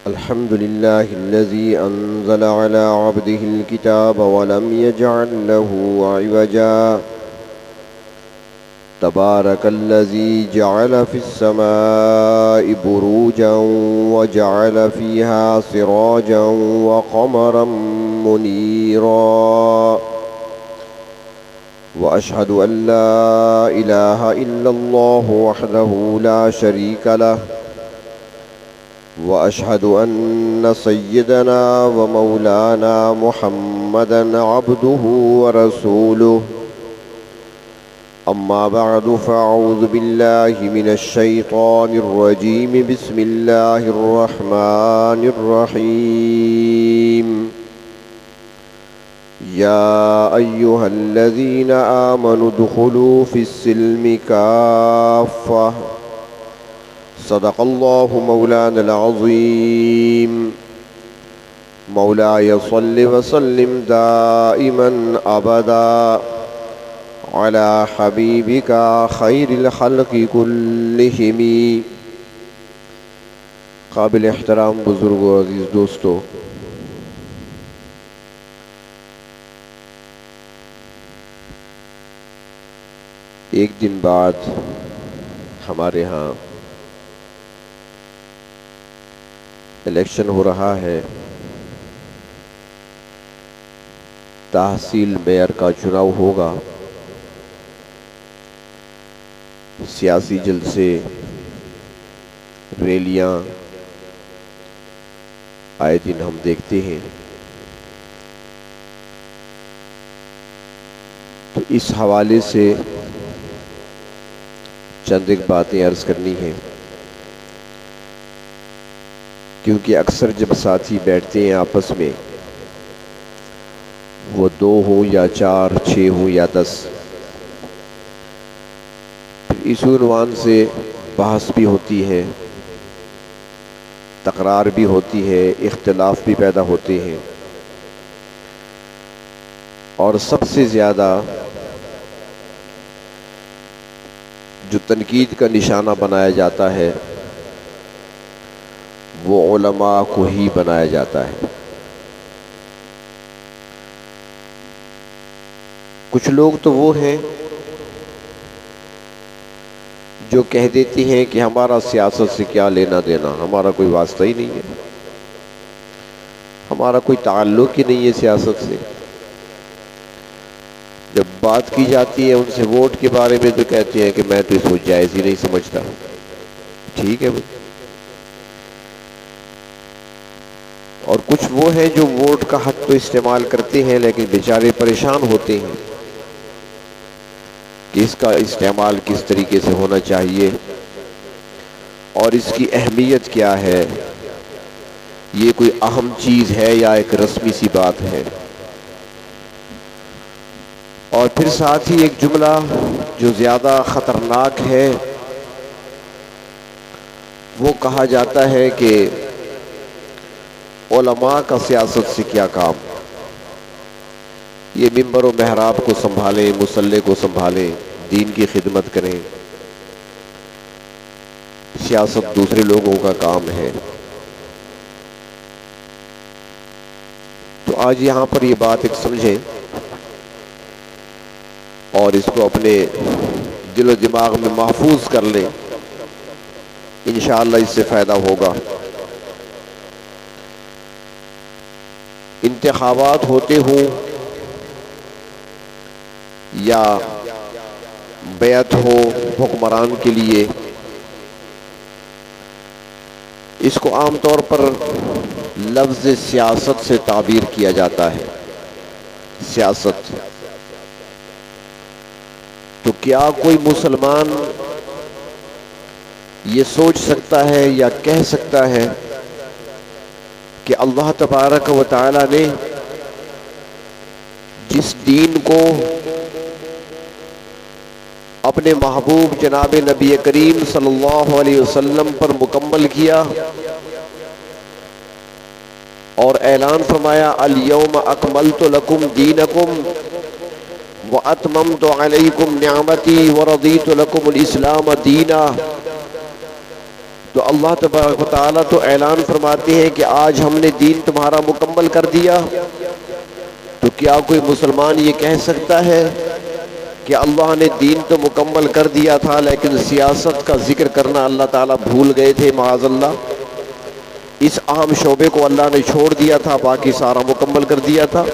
अल्हम्दुलिल्लाह अल्लज़ी अंज़ला अला अब्दिहिल किताब वलम यजअल लहू इवजा तबारकल्लज़ी जअल फिस्समाइ बुरूजन व जअल फ़ीहा सिराजन व क़मरन मुनीरा व अशहदु अल्ला इलाहा इल्लल्लाहु वहदहु ला शरीका लह व अशहदु अन्न सय्यदना व मौलाना मुहम्मदन अब्दुहु व रसूलुहु अम्मा बअदु फ़अऊज़ु बिल्लाहि मिनश शैतानिर रजीम बिस्मिल्लाहिर रहमानिर रहीम या अय्युहल्लज़ीना आमनु दुख़ुलू फ़िस्सिल्मि काफ़्फ़ह सदक़ल्लाहु मौलानल अज़ीम मौलाय सल्लि व सल्लिम दाइमन अबदा अला हबीबिका खैरिल खल्क़ि कुल्लिहिम। काबिल एहतराम बुज़ुर्गों और अज़ीज़ दोस्तों, एक दिन बाद हमारे यहाँ इलेक्शन हो रहा है। तहसील मेयर का चुनाव होगा। सियासी जलसे, रैलियां आए दिन हम देखते हैं। तो इस हवाले से चंद एक बातें अर्ज करनी हैं, क्योंकि अक्सर जब साथी बैठते हैं आपस में, वो 2 हो या 4, 6 हो या 10, फिर इस उन्वान से बहस भी होती है, तकरार भी होती है, इख्तिलाफ भी पैदा होते हैं। और सबसे ज़्यादा जो तनकीद का निशाना बनाया जाता है वो उलमा को ही बनाया जाता है। कुछ लोग तो वो हैं जो कह देते हैं कि हमारा सियासत से क्या लेना देना, हमारा कोई वास्ता ही नहीं है, हमारा कोई ताल्लुक ही नहीं है सियासत से। जब बात की जाती है उनसे वोट के बारे में तो कहते हैं कि मैं तो इसको जायज़ ही नहीं समझता। ठीक है भाई। और कुछ वो हैं जो वोट का हक तो इस्तेमाल करते हैं, लेकिन बेचारे परेशान होते हैं कि इसका इस्तेमाल किस तरीके से होना चाहिए और इसकी अहमियत क्या है, ये कोई अहम चीज़ है या एक रस्मी सी बात है। और फिर साथ ही एक जुमला जो ज़्यादा ख़तरनाक है, वो कहा जाता है कि उलमा का सियासत से क्या काम, ये मिंबर व महराब को संभालें, मुसल्ले को संभालें, दीन की खिदमत करें, सियासत दूसरे लोगों का काम है। तो आज यहाँ पर ये बात एक समझें और इसको अपने दिलो दिमाग में महफूज कर लें, इंशाअल्लाह इससे फ़ायदा होगा। इंतखाबात होते हों या बैत हो हुक्मरान के लिए, इसको आमतौर पर लफ्ज़ सियासत से ताबीर किया जाता है। सियासत, तो क्या कोई मुसलमान ये सोच सकता है या कह सकता है कि अल्लाह तबारक व तआला ने जिस दीन को अपने महबूब जनाब नबी करीम सल्लल्लाहु अलैहि वसल्लम पर मुकम्मल किया और ऐलान फरमाया अल यौम अकमलतु लकुम दीनकुम व अतममतु अलैकुम निअमती व रदीतु लकुमुल इस्लाम दीना, तो अल्लाह तबारक व तआला तो ऐलान फरमाते हैं कि आज हमने दीन तुम्हारा मुकम्मल कर दिया। तो क्या कोई मुसलमान ये कह सकता है कि अल्लाह ने दीन तो मुकम्मल कर दिया था लेकिन सियासत का जिक्र करना अल्लाह ताला भूल गए थे, माअज़ल्लाह, इस अहम शोबे को अल्लाह ने छोड़ दिया था, बाकी सारा मुकम्मल कर दिया था?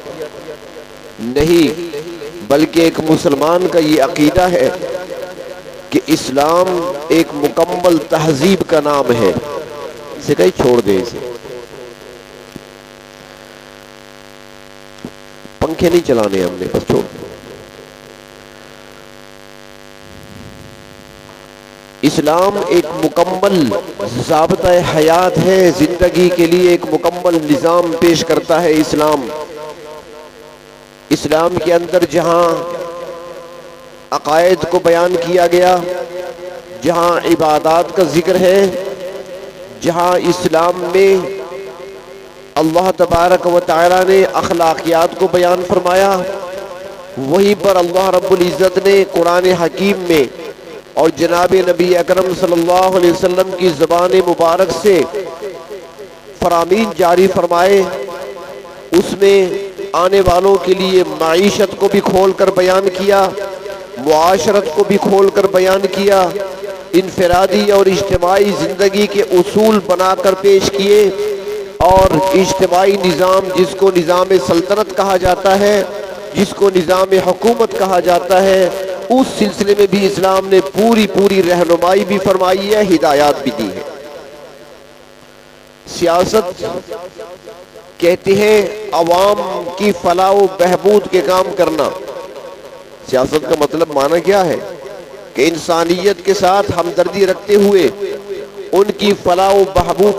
नहीं, बल्कि एक मुसलमान का ये अकीदा है कि इस्लाम एक मुकम्मल तहजीब का नाम है। इसे कहीं छोड़ दे, इसे पंखे नहीं चलाने हमने, बस छोड़। इस्लाम एक मुकम्मल ज़ाब्ता हयात है, जिंदगी के लिए एक मुकम्मल निज़ाम पेश करता है इस्लाम के अंदर जहाँ अकायद को बयान किया गया, जहाँ इबादत का जिक्र है, जहाँ इस्लाम में अल्लाह तबारक व तआला ने अखलाकियात को बयान फरमाया, वहीं पर अल्लाह रब्बुल इज़्ज़त ने कुरान हकीम में और जनाब नबी अकरम सल्लल्लाहु अलैहि वसल्लम की ज़बान मुबारक से फरामीन जारी फरमाए। उसमें आने वालों के लिए माईशत को भी खोल कर बयान किया, मुआशरत को भी खोल कर बयान किया, इनफरादी और इज्तिमाई ज़िंदगी के उसूल बनाकर पेश किए, और इज्तिमाई निज़ाम जिसको निज़ाम सल्तनत कहा जाता है, जिसको निज़ाम हुकूमत कहा जाता है, उस सिलसिले में भी इस्लाम ने पूरी रहनुमाई भी फरमाई है, हिदायत भी दी है। सियासत कहते हैं अवाम की फलाह व बहबूद के काम करना। सियासत का मतलब माना क्या है कि इंसानियत के साथ हमदर्दी रखते हुए उनकी फलाह व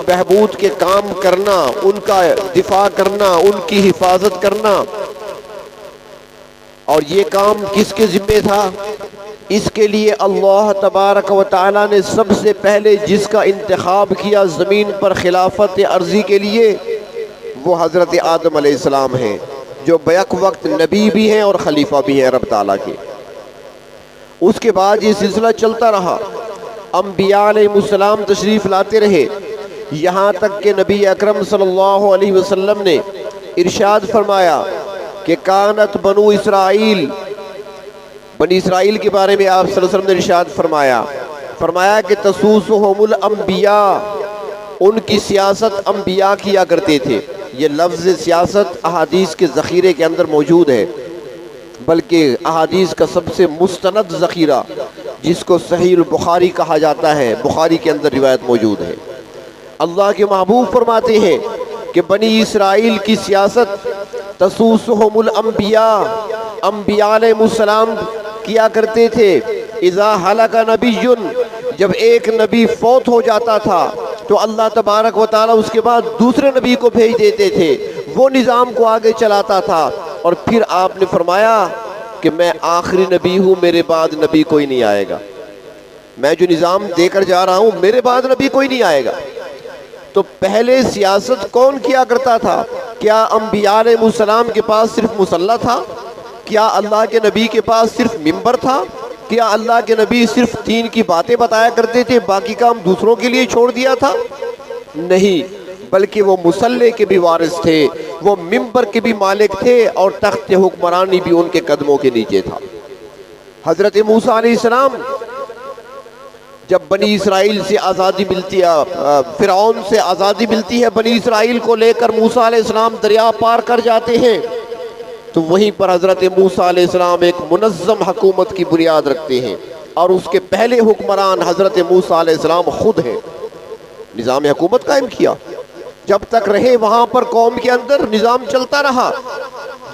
बहबूद के काम करना, उनका दिफा करना, उनकी हिफाजत करना। और ये काम किसके जिम्मे था? इसके लिए अल्लाह तबारक व तआला ने सबसे पहले जिसका इंतखाब किया ज़मीन पर खिलाफत अर्जी के लिए, वो हज़रत आदम अलैहिस्सलाम हैं, जो बैक वक्त नबी भी हैं और खलीफा भी हैं रब ताला के। उसके बाद ये सिलसिला चलता रहा, अम्बिया अलैहिमुस्सलाम तशरीफ़ लाते रहे, यहाँ तक कि नबी अकरम सल्लल्लाहु अलैहि वसल्लम ने इरशाद फरमाया कि कानत बनु इसराइल, बनी इसराइल के बारे में आप सल्लल्लाहु अलैहि वसल्लम ने इरशाद फरमाया कि तसूसुहुमुल अंबिया, उनकी सियासत अंबिया किया करते थे। ये लफ्ज़ सियासत अहादीस के ज़ख़ीरे के अंदर मौजूद है, बल्कि अहादीस का सबसे मुस्तनद ज़ख़ीरा जिसको सहीह बुखारी कहा जाता है, बुखारी के अंदर रिवायत मौजूद है। अल्लाह के महबूब फरमाते हैं कि बनी इसराइल की सियासत तसूसुहुमुल अंबिया, अंबिया अलैहिमुस्सलाम किया करते थे। इज़ा हलका नबियुन, जब एक नबी फौत हो जाता था तो अल्लाह तबारक व तआला उसके बाद दूसरे नबी को भेज देते थे, वो निज़ाम को आगे चलाता था। और फिर आपने फरमाया कि मैं आखिरी नबी हूँ, मेरे बाद नबी कोई नहीं आएगा। मैं जो निज़ाम देकर जा रहा हूँ, मेरे बाद नबी कोई नहीं आएगा। तो पहले सियासत कौन किया करता था? क्या अंबिया अलैहिमुस्सलाम के पास सिर्फ मुसल्ला था? क्या अल्लाह के नबी के पास सिर्फ मिंबर था? क्या अल्लाह के नबी सिर्फ दीन की बातें बताया करते थे, बाकी काम दूसरों के लिए छोड़ दिया था? नहीं, बल्कि वो मुसल्ले के भी वारिस थे, वो मिंबर के भी मालिक थे, और तख्त हुक्मरानी भी उनके कदमों के नीचे था। हज़रत मूसा अलैहिस्सलाम जब बनी इसराइल से आज़ादी मिलती है, फ़िरऔन से आज़ादी मिलती है, बनी इसराइल को लेकर मूसा अलैहिस्सलाम दरिया पार कर जाते हैं, तो वहीं पर हज़रत मूसा अलैहिस्सलाम एक मुनज़्ज़म हुकूमत की बुनियाद रखते हैं, और उसके पहले हुक्मरान हज़रत मूसा अलैहिस्सलाम खुद हैं। निज़ाम हुकूमत कायम किया, जब तक रहे वहाँ पर कौम के अंदर निज़ाम चलता रहा।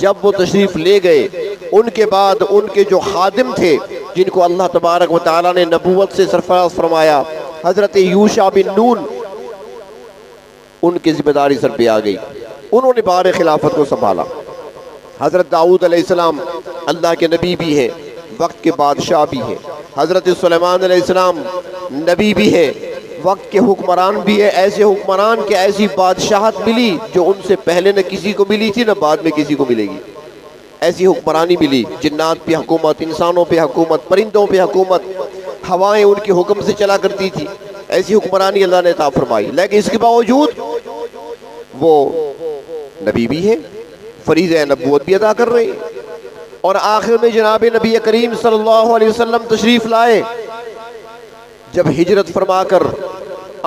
जब वो तशरीफ़ ले गए, उनके बाद उनके जो खादिम थे, जिनको अल्लाह तबारक व तआला ने नबूवत से सरफराज फरमाया, हज़रत यूशा बिन नून, उनकी जिम्मेदारी सर पे आ गई। उन्होंने बार खिलाफत को संभाला। हज़रत दाऊद अलैहिस्सलाम अल्लाह के नबी भी हैं, वक्त के बादशाह भी हैं। हज़रत सुलेमान अलैहिस्सलाम नबी भी हैं, वक्त के हुक्मरान भी है। ऐसे हुक्मरान के ऐसी बादशाहत मिली जो उनसे पहले न किसी को मिली थी, न बाद में किसी को मिलेगी। ऐसी हुक्मरानी मिली, जिन्नात पे हुकूमत, इंसानों पे हुकूमत, परिंदों पे हुकूमत, हवाएं उनके हुक्म से चला करती थी। ऐसी हुक्मरानी अल्लाह ने अता फरमाई। लेकिन इसके बावजूद वो नबी भी है, फरीज़ नबूवत भी अदा कर रहे हैं। और आखिर में जनाब नबी करीम सल्लल्लाहु अलैहि वसल्लम तशरीफ़ लाए। जब हिजरत फरमाकर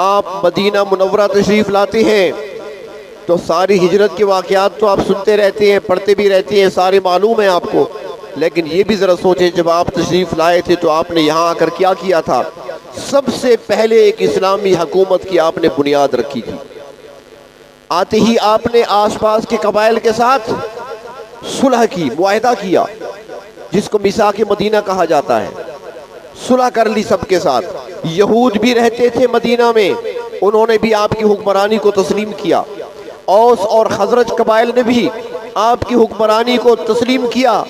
आप मदीना मुनव्वरा तशरीफ़ लाते हैं तो सारी हिजरत के वाक़यात तो आप सुनते रहते हैं, पढ़ते भी रहते हैं, सारे मालूम है आपको। लेकिन ये भी ज़रा सोचें, जब आप तशरीफ़ लाए थे तो आपने यहाँ आकर क्या किया था? सबसे पहले एक इस्लामी हुकूमत की आपने बुनियाद रखी थी। आते ही आपने आसपास के कबाइल के साथ सुलह की, मुआहदा किया, जिसको मिसाक मदीना कहा जाता है। सुलह कर ली सबके साथ। यहूद भी रहते थे मदीना में, उन्होंने भी आपकी हुक्मरानी को तस्लीम किया। औस और खजरज कबाइल ने भी आपकी हुक्मरानी को तस्लीम किया।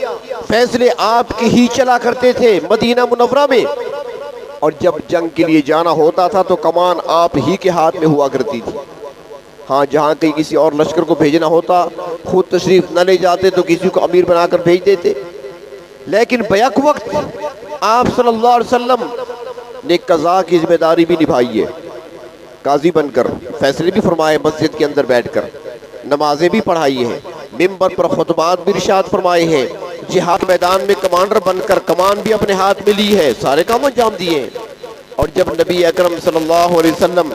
फैसले आपके ही चला करते थे मदीना मुनव्वरा में। और जब जंग के लिए जाना होता था तो कमान आप ही के हाथ में हुआ करती थी। हाँ, जहाँ कहीं किसी और लश्कर को भेजना होता, खुद तशरीफ न ले जाते तो किसी को अमीर बनाकर भेज देते। लेकिन बैक वक्त आप सल्लल्लाहु अलैहि वसल्लम ने कज़ा की जिम्मेदारी भी निभाई है। काजी बनकर फैसले भी फरमाए, मस्जिद के अंदर बैठकर नमाजें भी पढ़ाई हैं, मिंबर पर खुतबात भी इरशाद फरमाए हैं, जिहाद मैदान में कमांडर बनकर कमान भी अपने हाथ में ली है, सारे काम अंजाम दिए हैं। और जब नबी अकरम सल्लल्लाहु अलैहि वसल्लम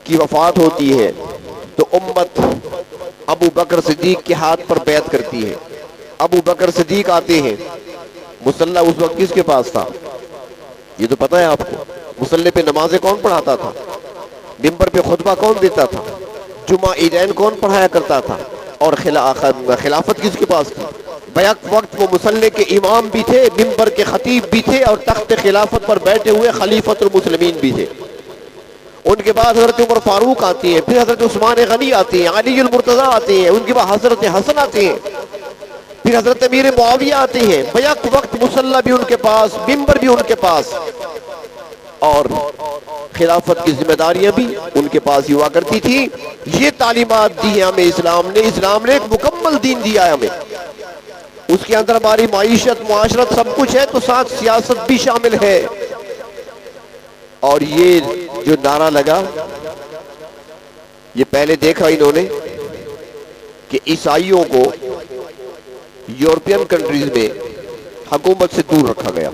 की वफात होती है तो उम्मत अबू बकर सिद्दीक के हाथ पर बैत करती है। अबू बकर सिद्दीक आते हैं। मुसल्ला उस वक्त किसके पास था? ये तो पता है आपको। मुसल्ले पे नमाजें कौन पढ़ाता था? मिंबर पे खुतबा कौन देता था? जुमा ईदैन कौन पढ़ाया करता था? और खिलाफत किसके पास थी? बैक वक्त वो मुसल्ले के इमाम भी थे, मिंबर के खतीब भी थे, और तख्त खिलाफत पर बैठे हुए खलीफतुल मुस्लिमीन भी थे। उनके बाद हजरत उमर फारूक आती हैं, फिर हजरत उस्मान गनी आती हैं, अलीउल मुर्तज़ा आते हैं, उनके बाद हजरत हसन आते हैं, फिर हजरत अमीर मुआविया आते हैं। बैक वक्त मुसल्ला भी उनके पास, मिंबर भी उनके पास, और खिलाफत की जिम्मेदारियां भी उनके पास ही हुआ करती थी। ये तालीमात दी है हमें इस्लाम ने। इस्लाम ने एक मुकम्मल दीन दिया है हमें। उसके अंदर हमारी माईशत, मुआशरत सब कुछ है, तो साथ सियासत भी शामिल है। और ये जो नारा लगा, ये पहले देखा इन्होंने कि ईसाइयों को यूरोपियन कंट्रीज में हुकूमत से दूर रखा गया,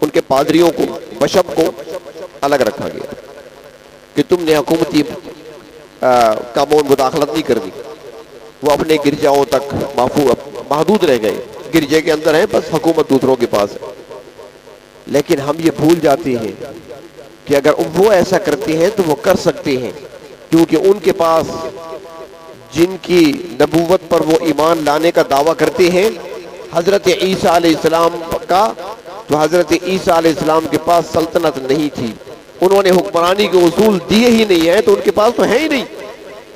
उनके पादरियों को, बशप को अलग रखा गया कि तुमने हुकूमती कामों में मुदाखलत नहीं करनी। वो अपने गिरजाओं तक महदूद रह गए, गिरजे के अंदर है, बस हुकूमत दूसरों के पास है। लेकिन हम ये भूल जाते हैं कि अगर वो ऐसा करते हैं तो वो कर सकते हैं, क्योंकि उनके पास जिनकी नबूवत पर वो ईमान लाने का दावा करते हैं, हजरत ईसा अलैहिस्सलाम का, तो हजरत ईसा अलैहिस्सलाम के पास सल्तनत नहीं थी, उन्होंने हुक्मरानी के उसूल दिए ही नहीं है, तो उनके पास तो है ही नहीं।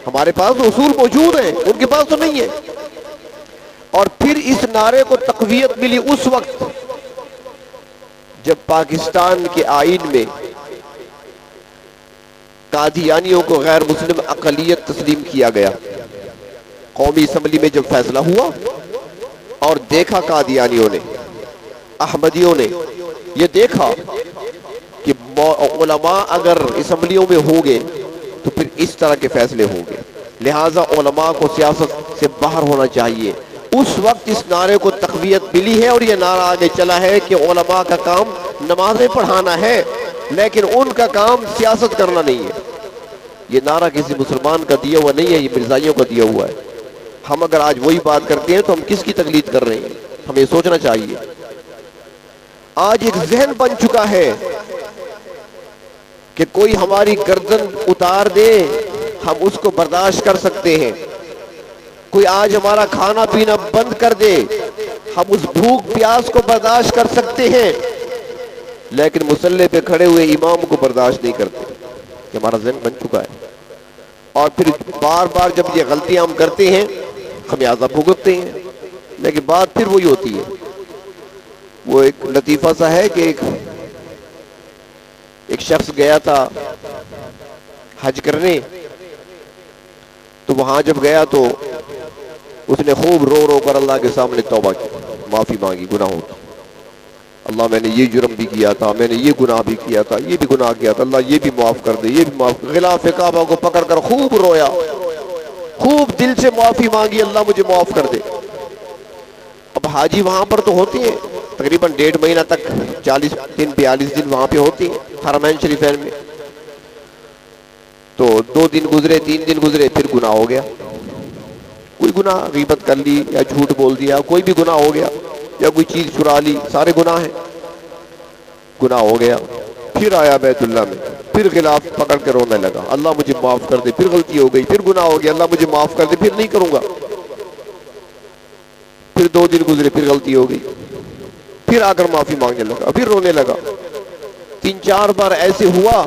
हमारे पास तो उसूल मौजूद हैं, उनके पास तो नहीं है। और फिर इस नारे को तक़वियत मिली उस वक्त जब पाकिस्तान के आईन में कादियानियों को गैर मुस्लिम अक़लियत तस्लीम किया गया। कौमी असम्बली में जब फैसला हुआ और देखा कादियानियों ने, अहमदियों ने ये देखा कि उलमा अगर असम्बलियों में होंगे तो फिर इस तरह के फैसले होंगे, लिहाजा उलमा को सियासत से बाहर होना चाहिए। उस वक्त इस नारे को तक़वियत मिली है और ये नारा आगे चला है कि उलमा का काम नमाजें पढ़ाना है, लेकिन उनका काम सियासत करना नहीं है। ये नारा किसी मुसलमान का दिया हुआ नहीं है, ये मिर्जाइयों का दिया हुआ है। हम अगर आज वही बात करते हैं तो हम किसकी तकलीद कर रहे हैं? हमें सोचना चाहिए। आज एक जहन बन चुका है कि कोई हमारी गर्दन उतार दे हम उसको बर्दाश्त कर सकते हैं, कोई आज हमारा खाना पीना बंद कर दे हम उस भूख प्यास को बर्दाश्त कर सकते हैं, लेकिन मुसल्ले पे खड़े हुए इमाम को बर्दाश्त नहीं करते। ये हमारा ज़हन बन चुका है। और फिर बार बार जब ये गलतियां हम करते हैं खमियाजा भुगतते हैं, लेकिन बात फिर वही होती है। वो एक लतीफ़ा सा है कि एक शख्स गया था हज करने, तो वहां जब गया तो उसने खूब रो रो कर अल्लाह के सामने तौबा की, माफ़ी मांगी गुनाहों की। अल्लाह मैंने ये जुर्म भी किया था, मैंने ये गुनाह भी किया था, ये भी गुनाह किया था, अल्लाह ये भी माफ कर दे, ये भी माफ कर। गिलाफ काबा को पकड़कर खूब रोया, खूब दिल से माफी मांगी, अल्लाह मुझे माफ कर दे। अब हाजी वहां पर तो होती है तकरीबन 1.5 महीना तक, 40 दिन 42 दिन वहां पे होती है हरमैन शरीफैन में। तो 2 दिन गुजरे, 3 दिन गुजरे, फिर गुनाह हो गया। कोई गुनाह, गीबत कर ली या झूठ बोल दिया, कोई भी गुनाह हो गया, या कोई चीज चुरा ली, सारे गुनाह हैं। गुनाह हो गया, फिर आया बैतुल्ला में, फिर खिलाफ पकड़ के रोने लगा, अल्लाह मुझे माफ कर दे। फिर गलती हो गई, फिर गुनाह हो गया, अल्लाह मुझे माफ कर दे, फिर नहीं करूंगा। फिर 2 दिन गुजरे, फिर गलती हो गई, फिर आकर माफी मांगने लगा, फिर रोने लगा। 3-4 बार ऐसे हुआ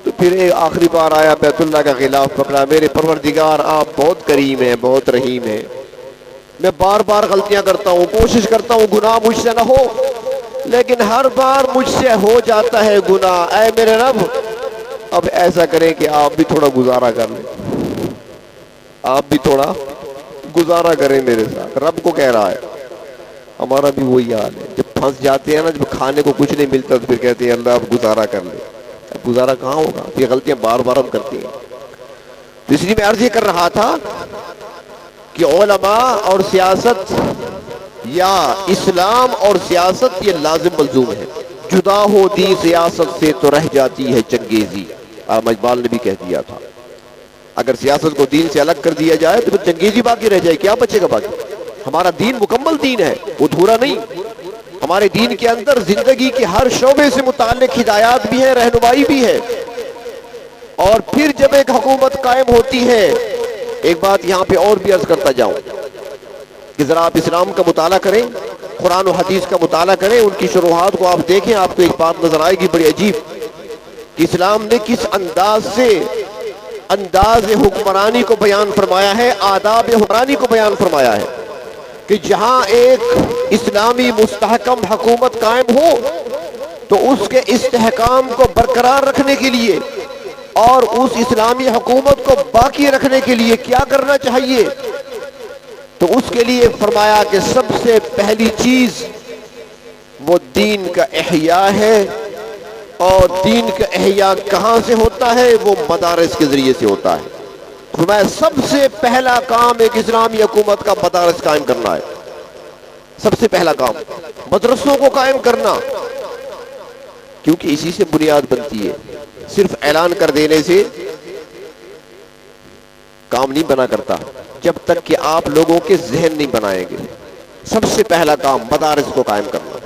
तो फिर एक आखिरी बार आया, बैतुल्ला का खिलाफ पकड़ा, मेरे परवरदिगार आप बहुत करीम हैं, बहुत रहीम हैं, मैं बार बार गलतियां करता हूँ, कोशिश करता हूँ गुनाह मुझसे ना हो, लेकिन हर बार मुझसे हो जाता है गुनाह। ऐ मेरे रब, अब ऐसा करें कि आप भी थोड़ा गुजारा कर लें, आप भी थोड़ा गुजारा करें मेरे साथ। रब को कह रहा है। हमारा भी वही हाल है, जब फंस जाते हैं ना, जब खाने को कुछ नहीं मिलता तो फिर कहते हैं अल्लाह अब गुजारा कर ले। अब गुजारा कहाँ होगा, ये गलतियां बार बार हम करती हैं। तो इसलिए मैं अर्ज ये कर रहा था कि उलमा और सियासत, या इस्लाम और सियासत, ये लाजिम मलजूम है। जुदा हो दी सियासत से तो रह जाती है चंगेजी, इकबाल ने भी कह दिया था। अगर सियासत को दीन से अलग कर दिया जाए तो फिर चंगेजी बाकी रह जाए, क्या बचेगा बाकी। हमारा दीन मुकम्मल दीन है, वो अधूरा नहीं। हमारे दीन के अंदर जिंदगी के हर शोबे से मुताल्लिक हिदायत भी है, रहनुमाई भी है। और फिर जब एक हुकूमत कायम होती है, एक बात यहां पे और भी अर्ज करता जाऊं कि जरा आप इस्लाम का मुताला करें, कुरान और हदीस का मुताला करें, उनकी शुरुआत को आप देखें, आपको एक बात नजर आएगी बड़ी अजीब कि इस्लाम ने किस अंदाज से अंदाज हुक्मरानी को बयान फरमाया है, आदाब हुक्मरानी को बयान फरमाया है कि जहां एक इस्लामी मुस्तहकम हुकूमत कायम हो तो उसके इस्तेहकाम को बरकरार रखने के लिए और उस इस्लामी हुकूमत को बाकी रखने के लिए क्या करना चाहिए। तो उसके लिए फरमाया कि सबसे पहली चीज वो दीन का इहया है, और दीन का इहया कहां से होता है, वो मदारिस के जरिए से होता है। फरमाया सबसे पहला काम एक इस्लामी हुकूमत का मदारिस कायम करना है। सबसे पहला काम मदरसों को कायम करना, क्योंकि इसी से बुनियाद बनती है। सिर्फ ऐलान कर देने से काम नहीं बना करता जब तक कि आप लोगों के जहन नहीं बनाएंगे। सबसे पहला काम मदारिस को कायम करना।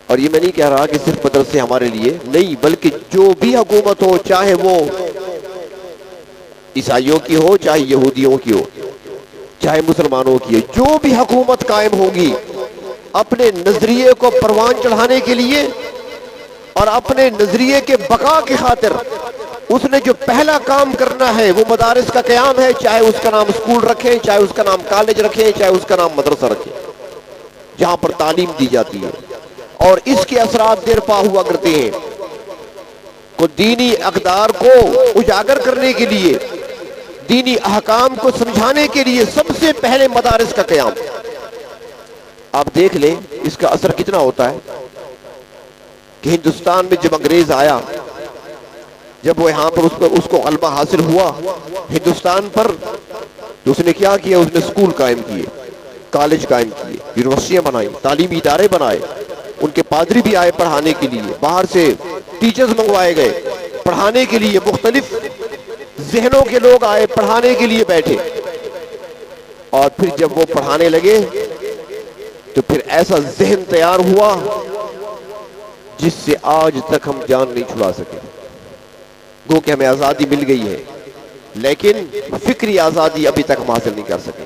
और ये मैं नहीं कह रहा कि सिर्फ मदरसे हमारे लिए नहीं, बल्कि जो भी हुकूमत हो, चाहे वो ईसाइयों की हो, चाहे यहूदियों की हो, चाहे मुसलमानों की हो, जो भी हुकूमत कायम होगी, अपने नजरिए को परवान चढ़ाने के लिए और अपने नजरिए के बका की खातिर उसने जो पहला काम करना है वो मदारिस का क़याम है। चाहे उसका नाम स्कूल रखें, चाहे उसका नाम कॉलेज रखें, चाहे उसका नाम मदरसा रखें, जहां पर तालीम दी जाती है और इसके असरात देर पा हुआ करते हैं। को दीनी अक़दार को उजागर करने के लिए, दीनी अहकाम को समझाने के लिए सबसे पहले मदारिस का क़याम। आप देख लें इसका असर कितना होता है कि हिंदुस्तान में जब अंग्रेज आया, जब वो यहाँ पर उसको गलबा हासिल हुआ हिंदुस्तान पर, तो उसने क्या किया, उसने स्कूल कायम किए, कॉलेज कायम किए, यूनिवर्सिटियां बनाई, तालीमी इदारे बनाए, उनके पादरी भी आए पढ़ाने के लिए, बाहर से टीचर्स मंगवाए गए पढ़ाने के लिए, मुख्तलिफ जहनों के लोग आए पढ़ाने के लिए बैठे। और फिर जब वो पढ़ाने लगे तो फिर ऐसा जहन तैयार हुआ जिससे आज तक हम जान नहीं छुड़ा सके। गो कि हमें आजादी मिल गई है, लेकिन फिक्री आजादी अभी तक हम हासिल नहीं कर सके।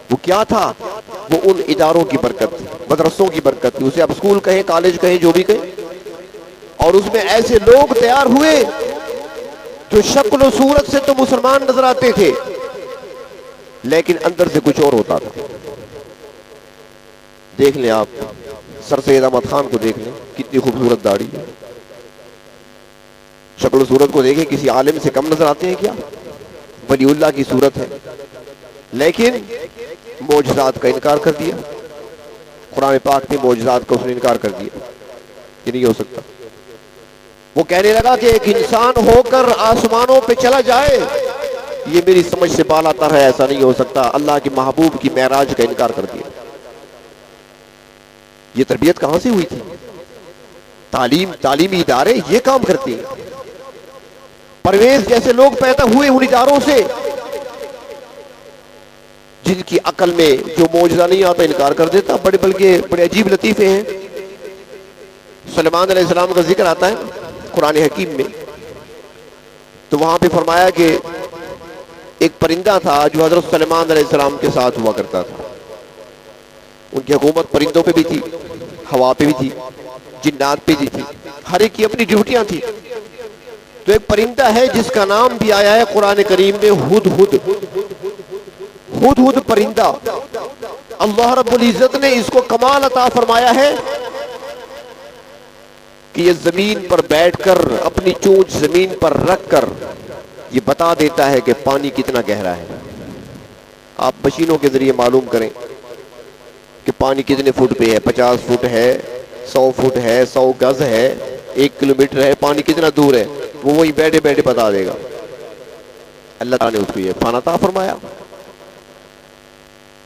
वो क्या था, वो उन इदारों की बरकत थी, मदरसों की बरकत थी, उसे आप स्कूल कहें, कॉलेज कहें, जो भी कहें। और उसमें ऐसे लोग तैयार हुए जो शक्ल सूरत से तो मुसलमान नजर आते थे, लेकिन अंदर से कुछ और होता था। देख लें आप सर सैयद अहमद खान को देख लें, कितनी खूबसूरत दाढ़ी है। शक्ल सूरत को देखें, किसी आलिम से कम नजर आते हैं क्या? वलीउल्लाह की सूरत है, लेकिन मोजज़ात का इनकार कर दिया, कुरान पाक के मौजज़ात का उसने इनकार कर दिया, ये नहीं हो सकता। वो कहने लगा कि एक इंसान होकर आसमानों पे चला जाए, ये मेरी समझ से बालातर है, ऐसा नहीं हो सकता। अल्लाह के महबूब की मेराज का इनकार कर दिया। ये तरबियत कहां से हुई थी? तालीमी इदारे ये काम करते हैं। परवेज जैसे लोग पैदा हुए उन इदारों से, जिनकी अकल में जो मौजज़ा नहीं आता इनकार कर देता। बड़े अजीब लतीफे हैं। सुलेमान अलैहिस्सलाम का जिक्र आता है कुरान हकीम में, तो वहां पे फरमाया कि एक परिंदा था जो हजरत सुलेमान अलैहिस्सलाम के साथ हुआ करता था। उनकी हुकूमत परिंदों पे भी थी, हवा पे भी थी, जिन्नात पे भी थी, हर एक की अपनी ड्यूटियां थी। तो एक परिंदा है जिसका नाम भी आया है कुरान करीम में हुदहुद। हुदहुद परिंदा, अल्लाह रब्बुल इज्जत ने इसको कमाल अता फरमाया है कि ये जमीन पर बैठकर अपनी चोंच जमीन पर रखकर ये बता देता है कि पानी कितना गहरा है। आप मशीनों के जरिए मालूम करें कि पानी कितने फुट पे है, 50 फुट है, 100 फुट है, 100 गज है, 1 किलोमीटर है, पानी कितना दूर है, वो वही बैठे बैठे बता देगा। अल्लाह ताला ने उसको ये फाना अता फरमाया।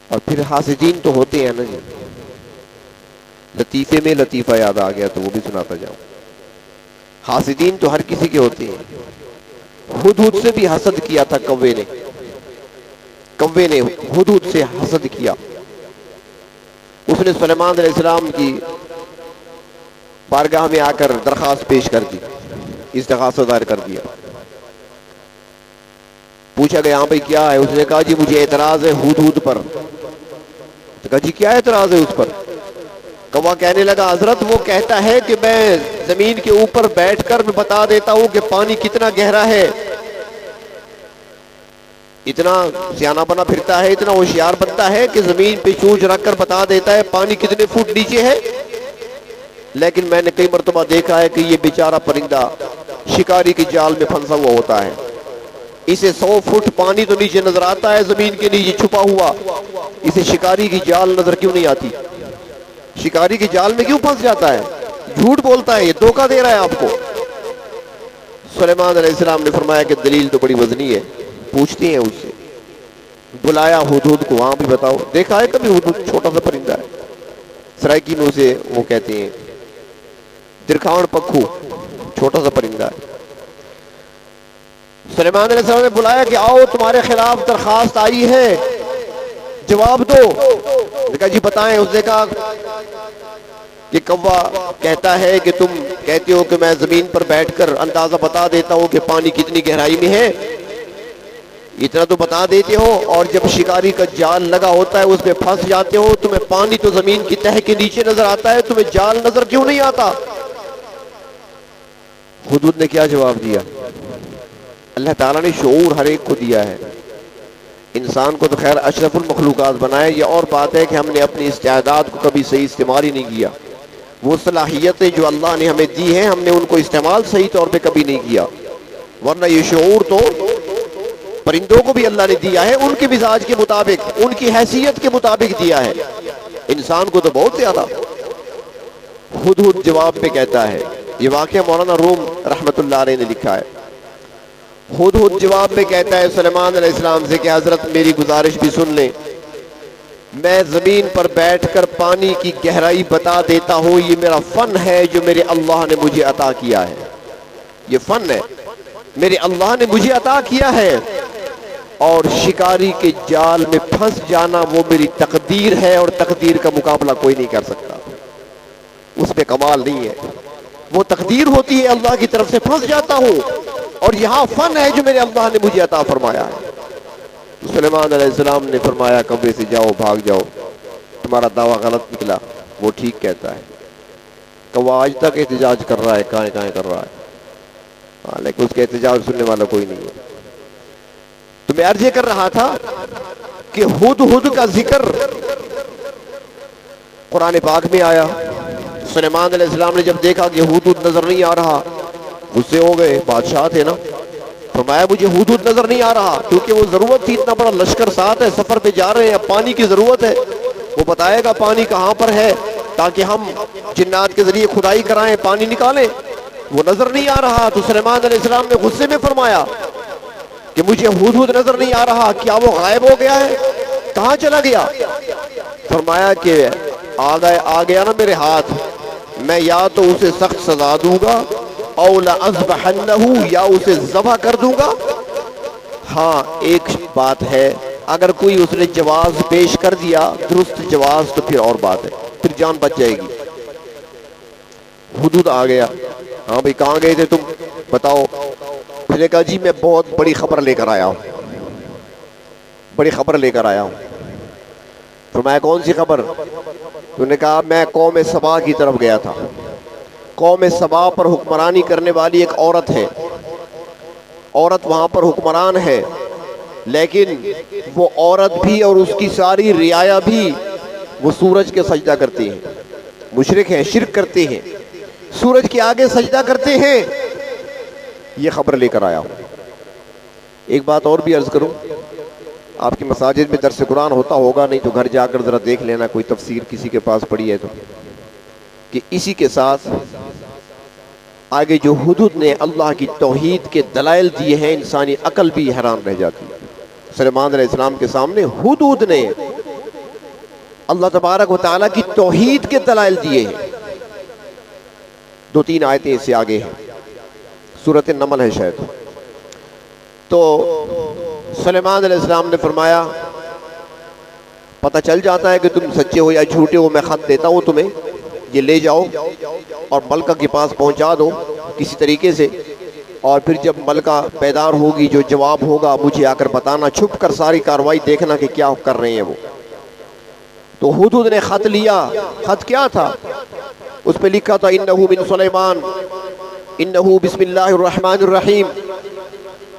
और फिर हासिदीन तो होते हैं ना जी। लतीफे में लतीफा याद आ गया तो वो भी सुनाता जाऊं। हासिदीन तो हर किसी के होते हैं। हुदहुद से भी हसद किया था कौवे ने हुदहुद से हसद किया। उसने सुलेमान अलैहिस्सलाम की बारगाह में आकर दरखास्त पेश कर दी, इस्तग़ासा दायर कर दिया। पूछा गया हाँ भाई क्या है? उसने कहा जी मुझे एतराज है हुदहुद पर। तो कहा जी क्या एतराज है उस पर? कौवा कहने लगा हजरत वो कहता है कि मैं जमीन के ऊपर बैठकर मैं बता देता हूं कि पानी कितना गहरा है। इतना सियाना बना फिरता है, इतना होशियार बनता है कि जमीन पे चूंच रखकर बता देता है पानी कितने फुट नीचे है। लेकिन मैंने कई मरतबा देखा है कि ये बेचारा परिंदा शिकारी की जाल में फंसा हुआ होता है। इसे 100 फुट पानी तो नीचे नजर आता है, जमीन के नीचे छुपा हुआ। इसे शिकारी की जाल नजर क्यों नहीं आती? शिकारी की जाल में क्यों फंस जाता है? झूठ बोलता है, ये धोखा दे रहा है आपको। सुलेमान अलैहिस्सलाम ने फरमाया कि दलील तो बड़ी वजनी है। पूछती हैं उससे, बुलाया हुदहुद को, वहां भी बताओ देखा है कभी हुदहुद? छोटा सा परिंदा है, सराइकी में उसे वो कहते हैं दिरखावन पक्खू, छोटा सा परिंदा है। सुलेमान अलैहिस्सलाम ने बुलाया कि आओ तुम्हारे खिलाफ दरखास्त आई है, जवाब दो। देखा जी बताएं। उसने कहा कि कौवा कहता है कि तुम कहते हो कि मैं जमीन पर बैठकर अंदाजा बता देता हूं कि पानी कितनी गहराई में है, इतना तो बता देते हो, और जब शिकारी का जाल लगा होता है उसमें फंस जाते हो। तुम्हें पानी तो जमीन की तह के नीचे नजर आता है, तुम्हें जाल नजर क्यों नहीं आता? हुदहुद ने क्या जवाब दिया? अल्लाह ताला ने शऊर हर एक को दिया है। इंसान को तो खैर अशरफुल मखलूकात बनाए। ये और बात है कि हमने अपनी इस्तेदाद को कभी सही इस्तेमाल ही नहीं किया। वो सलाहियतें जो अल्लाह ने हमें दी हैं हमने उनको इस्तेमाल सही तौर पे कभी नहीं किया। वरना ये शऊर तो परिंदों को भी अल्लाह ने दिया है, उनके मिजाज के मुताबिक, उनकी हैसियत के मुताबिक दिया है। इंसान को तो बहुत ज्यादा। हुदहुद जवाब में कहता है, ये वाकया मौलाना रूम रहमतुल्लाह अलैह ने लिखा है। हुदहुद जवाब में कहता है सुलेमान अलैहिस्सलाम से कि हजरत मेरी गुजारिश भी सुन लें, मैं जमीन पर बैठकर पानी की गहराई बता देता हूं। ये मेरा फन है जो मेरे अल्लाह ने मुझे अता किया है। ये फन है मेरे अल्लाह ने मुझे अता किया है। और शिकारी के जाल में फंस जाना वो मेरी तकदीर है, और तकदीर का मुकाबला कोई नहीं कर सकता। उसमें कमाल नहीं है, वो तकदीर होती है, अल्लाह की तरफ से फंस जाता हूं, और यहां फन है जो मेरे अल्लाह ने मुझे अता फरमाया है। सुलेमान अलैहिस्सलाम ने फरमाया कब्र से जाओ, भाग जाओ, तुम्हारा दावा गलत निकला। वो ठीक कहता है। कौवा आज तक एहतजाज कर रहा है, काहे काहे कर रहा है। हाँ, लेकिन उसके एहतजाज सुनने वाला कोई नहीं है। तो मैं अर्ज ये कर रहा था कि हुदहुद का जिक्र कुरान पाक में आया। सुलेमान अलैहिस्सलाम ने जब देखा कि हुदहुद नजर नहीं आ रहा, गुस्से हो गए। बादशाह थे ना, फरमाया मुझे हुदहुद नजर नहीं आ रहा, क्योंकि वो जरूरत थी, इतना बड़ा लश्कर साथ है, सफर पे जा रहे हैं, पानी की जरूरत है। वो बताएगा पानी कहाँ पर है, ताकि हम जिन्नात के जरिए खुदाई कराएं, पानी निकालें। वो नजर नहीं आ रहा। तो सुलेमान अलैहिस्सलाम ने गुस्से में फरमाया कि मुझे हुदहुद नजर नहीं आ रहा, क्या वो गायब हो गया है, कहाँ चला गया? फरमाया कि आ गया ना मेरे हाथ, मैं या तो उसे सख्त सजा दूंगा और लअज़बहन्नहु, या उसे ज़बह कर दूंगा। हाँ, एक बात है, अगर कोई उसने जवाब पेश कर दिया, दुरुस्त जवाब, तो फिर और बात है, फिर जान बच जाएगी। हुदूद आ गया। हाँ भाई, कहाँ गए थे तुम, बताओ। उसने कहा जी मैं बहुत बड़ी खबर लेकर आया हूँ, बड़ी खबर लेकर आया हूँ। तो मैं कौन सी खबर? तूने कहा मैं कौम सबा की तरफ गया था। कौम सबा पर हुक्मरानी करने वाली एक औरत है, औरत वहां पर हुक्मरान है, लेकिन वो औरत भी और उसकी सारी रियाया भी वो सूरज के सजदा करते हैं, मुशरिक हैं, शिर्क करते हैं, सूरज के आगे सजदा करते हैं। ये खबर लेकर आया हूं। एक बात और भी अर्ज करूं, आपकी मसाजिद में दर्स कुरान होता होगा, नहीं तो घर जाकर जरा देख लेना, कोई तफसीर किसी के पास पड़ी है तो, कि इसी के साथ आगे जो हुदूद ने अल्लाह की तौहीद के दलाइल दिए हैं, इंसानी अकल भी हैरान रह जाती है। सुलेमान अलैहिस्सलाम के सामने हुदूद ने अल्लाह तबारक व तआला की तौहीद के दलाइल दिए हैं। 2-3 आयतें इससे आगे हैं, सूरत नमल है शायद। तो सुलेमान अलैहिस्सलाम ने फरमाया, पता चल जाता है कि तुम सच्चे हो या झूठे हो, मैं खत देता हूं तुम्हें, ये ले जाओ और मलका के पास पहुंचा दो किसी तरीके से, और फिर जब मलका बेदार होगी, जो जवाब होगा मुझे आकर बताना, छुप कर सारी कार्रवाई देखना कि क्या कर रहे हैं वो। तो हुदूद ने खत लिया। खत क्या था? उस पर लिखा था इन्नहु मिन सुलेमान इन्नहु बिस्मिल्लाहिर रहमानिर रहीम।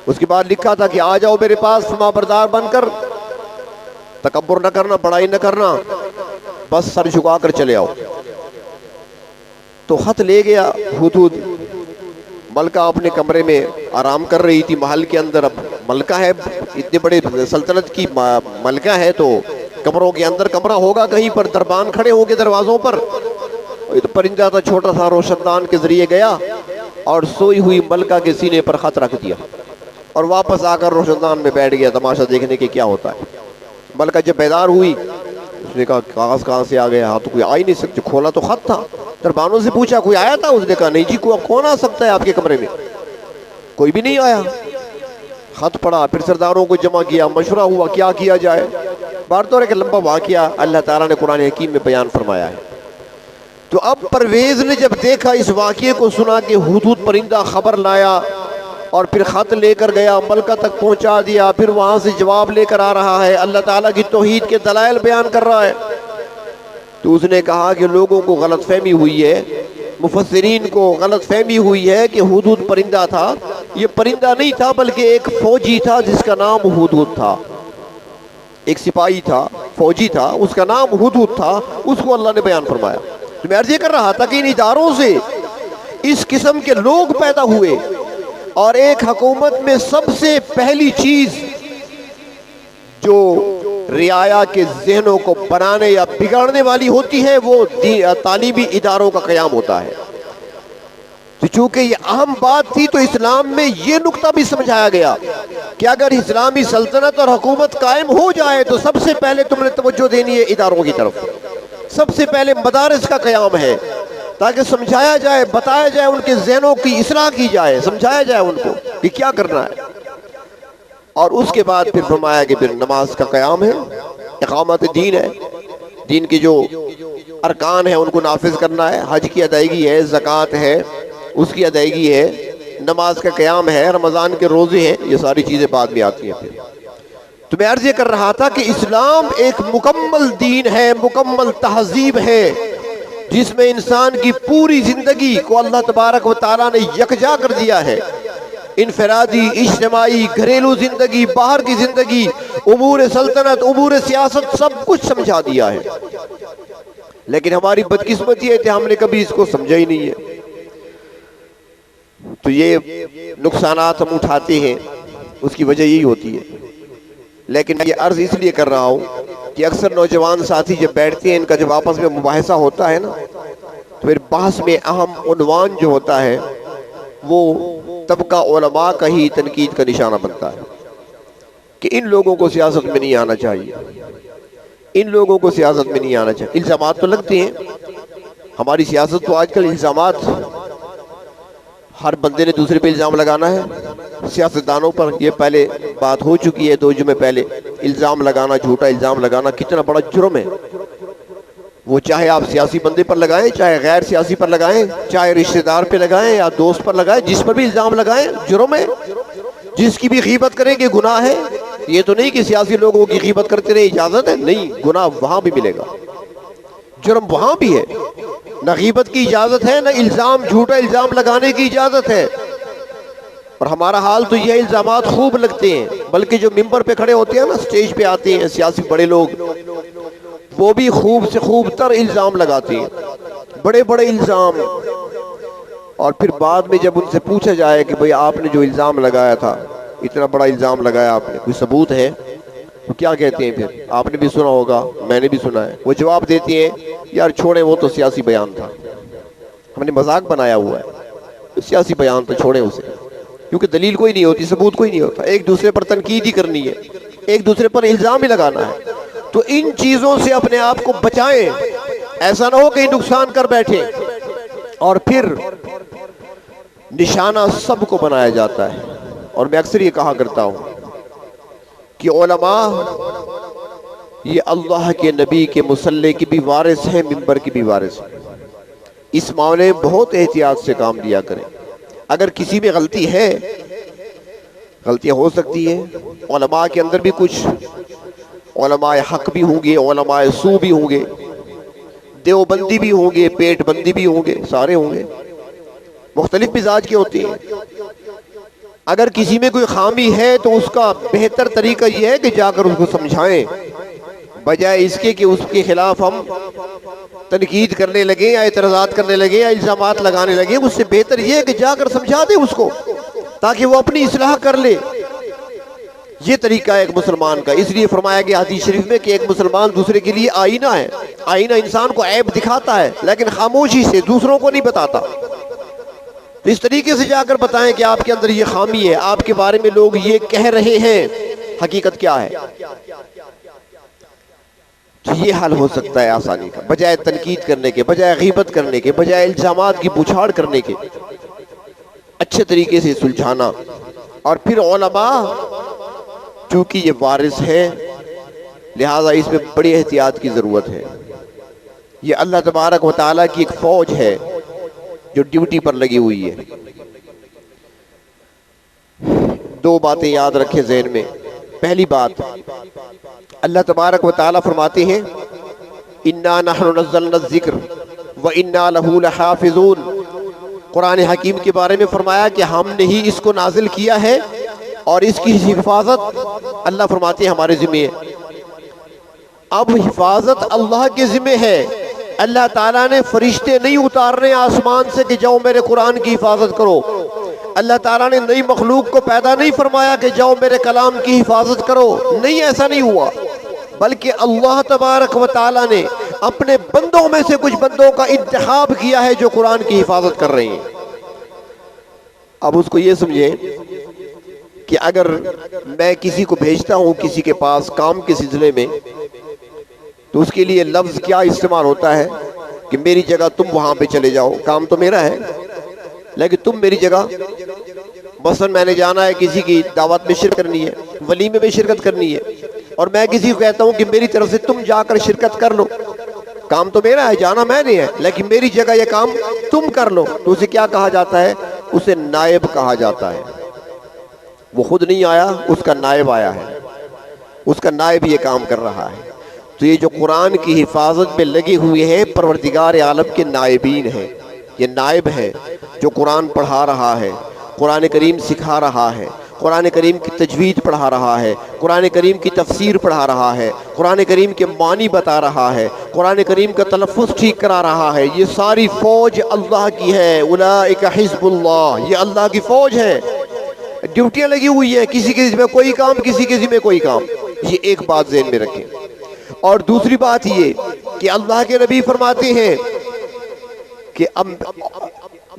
उसके बाद लिखा था कि आ जाओ मेरे पास फरमाबरदार बनकर, तकब्बुर न करना, बड़ाई न करना, बस सर झुका कर चले आओ। तो खत ले गया हुदूद। मलका अपने कमरे में आराम कर रही थी महल के अंदर। अब मलका है, इतने बड़े सल्तनत की मलका है, तो कमरों के अंदर कमरा होगा कहीं पर, दरबान खड़े होंगे दरवाजों पर। तो परिंदा था छोटा सा, रोशनदान के जरिए गया और सोई हुई मलका के सीने पर खत रख दिया और वापस आकर रोशनदान में बैठ गया तमाशा देखने के क्या होता है। मलका जब बेदार हुई, उसने कहा कागज कहाँ से आ गया? हाँ, तो कोई आ ही नहीं सकते, खोला तो खत था। दरबानों से पूछा कोई आया था? उसने कहा नहीं जी, कौन आ सकता है आपके कमरे में? कोई भी नहीं आया। खत पढ़ा, फिर सरदारों को जमा किया, मशवरा हुआ क्या किया जाए। बार तो एक लंबा वाकया अल्लाह ताला ने कुरान हकीम में बयान फरमाया है। तो अब परवेज ने जब देखा, इस वाकये को सुना कि हुदूद परिंदा खबर लाया और फिर खत लेकर गया, मलका तक पहुंचा दिया, फिर वहां से जवाब लेकर आ रहा है, अल्लाह ताला की तौहीद के दलाइल बयान कर रहा है, तो उसने कहा कि लोगों को गलतफहमी हुई है, मुफस्सिरीन को गलतफहमी हुई है कि हुदूद परिंदा था। ये परिंदा नहीं था, बल्कि एक फौजी था जिसका नाम हुदूद था। एक सिपाही था, फौजी था, उसका नाम हुदूद था, उसको अल्लाह ने बयान फरमाया। तो मैं अर्ज कर रहा था कि इन इदारों से इस किस्म के लोग पैदा हुए, और एक हुकूमत में सबसे पहली चीज जो रियाया के जहनों को बनाने या बिगाड़ने वाली होती है, वो तालीमी इदारों का क़याम होता है। तो चूंकि ये अहम बात थी, तो इस्लाम में ये नुक्ता भी समझाया गया कि अगर इस्लामी सल्तनत और हुकूमत कायम हो जाए, तो सबसे पहले तुमने तवज्जो देनी है इदारों की तरफ। सबसे पहले मदारिस का क़याम है, ताकि समझाया जाए, बताया जाए, उनके ज़हनों की इस्लाह की जाए, समझाया जाए उनको कि क्या करना है। और उसके बाद फिर फरमाया कि फिर नमाज का क़याम है, इक़ामत दीन है, दीन के जो अरकान है उनको नाफिज करना है, हज की अदायगी है, ज़कात है उसकी अदायगी है, नमाज का क़याम है, रमज़ान के रोज़े हैं, ये सारी चीज़ें बाद में आती हैं। फिर तो मैं अर्ज़ कर रहा था कि इस्लाम एक मुकम्मल दीन है, मुकम्मल तहज़ीब है, जिसमें इंसान की पूरी जिंदगी को अल्लाह तबारक व तआला ने यकजा कर दिया है। इनफरादी, इज्तिमाई, घरेलू जिंदगी, बाहर की जिंदगी, उमूर सल्तनत, उमूर सियासत, सब कुछ समझा दिया है। लेकिन हमारी बदकिस्मती है कि हमने कभी इसको समझा ही नहीं है। तो ये नुकसानात हम उठाते हैं, उसकी वजह यही होती है। लेकिन मैं ये अर्ज़ इसलिए कर रहा हूँ कि अक्सर नौजवान साथी जब बैठते हैं, इनका जब आपस में मुबाहिसा होता है ना, तो फिर बहस में अहम उन्वान जो होता है वो तबका उलमा का ही तनकीद का निशाना बनता है कि इन लोगों को सियासत में नहीं आना चाहिए, इन लोगों को सियासत में नहीं आना चाहिए। इल्ज़ामात तो लगते हैं, हमारी सियासत तो आजकल इल्ज़ामात, हर बंदे ने दूसरे पे इल्ज़ाम लगाना है। सियासतदानों पर ये पहले बात हो चुकी है 2 जुमे पहले, इल्ज़ाम लगाना, झूठा इल्ज़ाम लगाना कितना बड़ा जुर्म है। वो चाहे आप सियासी बंदे पर लगाएं, चाहे गैर सियासी पर लगाएं, चाहे रिश्तेदार पे लगाएं या दोस्त पर लगाएं, जिस पर भी इल्ज़ाम लगाएं जुर्म है। जिसकी भी गीबत करेंगे गुनाह है। ये तो नहीं कि सियासी लोगों की गीबत करते रहे इजाज़त है, नहीं, गुनाह वहाँ भी मिलेगा, जुर्म वहाँ भी है। न गीबत की इजाज़त है, न इल्ज़ाम, झूठा इल्ज़ाम लगाने की इजाज़त है। और हमारा हाल तो यह, इल्ज़ामात खूब लगते हैं, बल्कि जो मिंबर पे खड़े होते हैं ना, स्टेज पे आते हैं सियासी बड़े लोग, वो भी खूब से खूब तर इल्ज़ाम लगाते हैं, बड़े बड़े इल्ज़ाम। और फिर बाद में जब उनसे पूछा जाए कि भाई आपने जो इल्ज़ाम लगाया था, इतना बड़ा इल्ज़ाम लगाया आपने, कोई सबूत है? तो क्या कहते हैं फिर? आपने भी सुना होगा, मैंने भी सुना है। वो जवाब देती हैं, यार छोड़े, वो तो सियासी बयान था, हमने मजाक बनाया हुआ है, तो सियासी बयान तो छोड़े उसे, क्योंकि दलील कोई नहीं होती, सबूत कोई नहीं होता। एक दूसरे पर तनकीद ही करनी है, एक दूसरे पर इल्ज़ाम ही लगाना है। तो इन चीज़ों से अपने आप को बचाएं, ऐसा ना हो कहीं नुकसान कर बैठे और फिर निशाना सबको बनाया जाता है। और मैं अक्सर ये कहा करता हूँ कि उलमा ये अल्लाह के नबी के मुसल्ले की भी वारिस हैं, मिंबर की भी वारिस हैं। इस मामले में बहुत एहतियात से काम लिया करें। अगर किसी में गलती है, गलतियाँ हो सकती हैं, उलमा के अंदर भी कुछ उलमाए हक भी होंगे, उलमाए सू भी होंगे, देवबंदी भी होंगे, पेटबंदी भी होंगे, सारे होंगे, मुख्तलिफ मिजाज के होते हैं। अगर किसी में कोई खामी है तो उसका बेहतर तरीका यह है कि जाकर उसको समझाएं, बजाय इसके कि उसके खिलाफ हम तनकीद करने लगे या इतराज़ात करने लगे या इल्ज़ामात लगाने लगे। उससे बेहतर यह है कि जाकर समझा दें उसको, ताकि वो अपनी इस्लाह कर ले। ये तरीका है एक मुसलमान का। इसलिए फरमाया गया हदीस शरीफ में कि एक मुसलमान दूसरे के लिए आईना है। आईना इंसान को ऐब दिखाता है, लेकिन खामोशी से, दूसरों को नहीं बताता। तो इस तरीके से जाकर बताएं कि आपके अंदर ये खामी है, आपके बारे में लोग ये कह रहे हैं, हकीकत क्या है। तो ये हल हो सकता है आसानी का, बजाय तनकीद करने के, बजाय गीबत करने के, बजाय इल्जामात की बुछाड़ करने के, अच्छे तरीके से सुलझाना। और फिर उलमा चूंकि ये वारिस है, लिहाजा इसमें बड़ी एहतियात की ज़रूरत है। ये अल्लाह तबारक व तआला की एक फ़ौज है जो ड्यूटी पर लगी हुई है। 2 बातें याद रखें ज़हन में। पहली बात, अल्लाह तबारक व तआला फरमाते हैं, इन्ना नहनु नज़्ज़लना ज़िक्र व इन्ना लहू लहाफ़िज़ून। कुरान हकीम के बारे में फरमाया कि हमने ही इसको नाजिल किया है और इसकी हिफाजत अल्लाह फरमाते हैं हमारे ज़िम्मे है। अब हिफाजत अल्लाह के ज़िम्मे है। अल्लाह ताला ने फरिश्ते नहीं उतारने आसमान से कि जाओ मेरे कुरान की हिफाजत करो। अल्लाह ताला ने नई मखलूक को पैदा नहीं फरमाया कि जाओ मेरे कलाम की हिफाजत करो। नहीं, ऐसा नहीं हुआ, बल्कि अल्लाह तबारक व तआला ने अपने बंदों में से कुछ बंदों का इंतखाब किया है जो कुरान की हिफाजत कर रहे हैं। अब उसको ये समझे कि अगर मैं किसी को भेजता हूँ किसी के पास काम के सिलसिले में, तो उसके लिए लफ्ज़ क्या इस्तेमाल होता है कि मेरी जगह तुम वहाँ पे चले जाओ। काम तो मेरा है, लेकिन तुम मेरी जगह, मसलन मैंने जाना है, किसी की दावत में शिरकत करनी है, वलीमे में शिरकत करनी है, और मैं किसी को कहता हूँ कि मेरी तरफ से तुम जाकर शिरकत कर लो। काम तो मेरा है, जाना मैंने है, लेकिन मेरी जगह यह काम तुम कर लो। तो उसे क्या कहा जाता है? उसे नायब कहा जाता है। वो खुद नहीं आया, उसका नायब आया है, उसका नायब ये काम कर रहा है। तो ये जो कुरान की हिफाजत पे लगे हुए हैं, परवरदिगार आलम के नायबीन हैं। ये नायब है जो कुरान पढ़ा रहा है, कुरान करीम सिखा रहा है, कुरान करीम की तजवीद पढ़ा रहा है, कुरान करीम की तफसीर पढ़ा रहा है, कुरान करीम के मानी बता रहा है, कुरान करीम का तलफ़्फ़ुज़ ठीक करा रहा है। ये सारी फ़ौज अल्लाह की है। उलाइका हिज़्बुल्लाह, ये अल्लाह की फ़ौज है। ड्यूटियाँ लगी हुई हैं, किसी के ज़िम्मे कोई काम, किसी के ज़िम्मे कोई काम। ये एक बात ज़हन में रखें। और दूसरी बात ये कि अल्लाह के नबी फरमाते हैं कि अब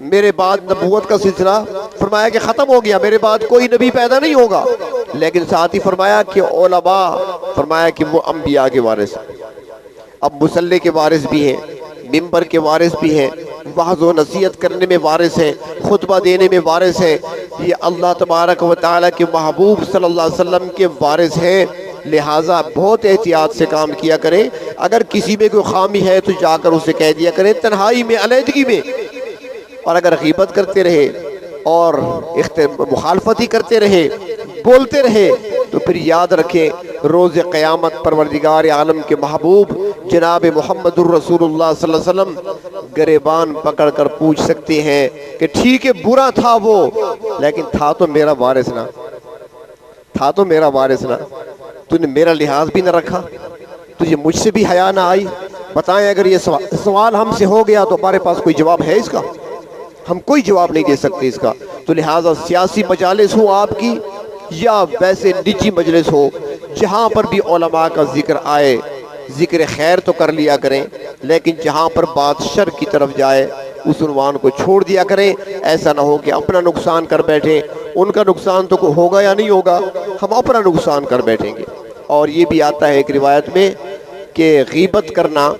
मेरे बाद नबूवत का सिलसिला फरमाया कि ख़त्म हो गया, मेरे बाद कोई नबी पैदा नहीं होगा। लेकिन साथ ही फरमाया कि उलमा, फरमाया कि वो अम्बिया के वारिस, अब मुसल्ले के वारिस भी हैं, मिंबर के वारिस भी हैं, वाज़ व नसीहत करने में वारिस हैं, खुतबा देने में वारिस हैं। ये अल्लाह तबारक व तआला के महबूब सल्लल्लाहु अलैहि वसल्लम के वारिस हैं। लिहाजा बहुत एहतियात से काम किया करें। अगर किसी में कोई खामी है तो जाकर उसे कह दिया करें तन्हाई में, अलहदगी में। और अगर गीबत करते रहे और मुखालफत ही करते रहे, बोलते रहे, तो फिर याद रखें रोज़ क़यामत परवरदिगार आलम के महबूब जनाब मुहम्मदुर रसूलुल्लाह सल्लल्लाहु अलैहि वसल्लम गिरेबान पकड़ कर पूछ सकते हैं कि ठीक है बुरा था वो, लेकिन था तो मेरा वारिस ना, था तो मेरा वारिस ना, तूने मेरा लिहाज भी ना रखा, तुझे मुझसे भी हया ना आई। बताएं अगर ये सवाल हमसे हो गया तो हमारे पास कोई जवाब है इसका? हम कोई जवाब नहीं दे सकते इसका। तो लिहाजा सियासी मजालिस हो आपकी या वैसे निजी मजलिस हो, जहाँ पर भी उलमा का जिक्र आए, जिक्र खैर तो कर लिया करें, लेकिन जहाँ पर बात शर की तरफ जाए उस उन्वान को छोड़ दिया करें। ऐसा ना हो कि अपना नुकसान कर बैठे, उनका नुकसान तो होगा या नहीं होगा, हम अपना नुकसान कर बैठेंगे। और ये भी आता है एक रिवायत में कि गीबत करना,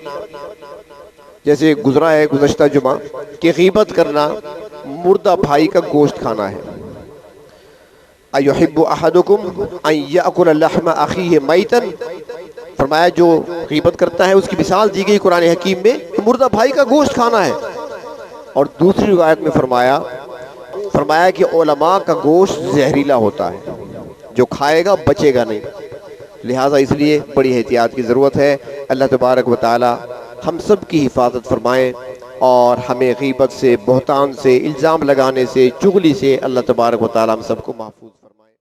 जैसे गुजरा है गुज़श्ता जुमा, कि गीबत करना मुर्दा भाई का गोश्त खाना है। अयुहिब्बु अहदुकुम अन याकुल लहम अखीहि मैतन, फरमाया जो गीबत करता है उसकी मिसाल दी गई कुरान हकीम में, मुर्दा भाई का गोश्त खाना है। और दूसरी रिवायत में फरमाया कि उलमा का गोश्त जहरीला होता है, जो खाएगा बचेगा नहीं। लिहाजा इसलिए बड़ी एहतियात की ज़रूरत है। अल्लाह तबारक व तआला हम सब की हिफाजत फरमाएँ और हमें गीबत से, बहतान से, इल्ज़ाम लगाने से, चुगली से अल्लाह तबारक व तआला हम सबको महफूज फरमाए।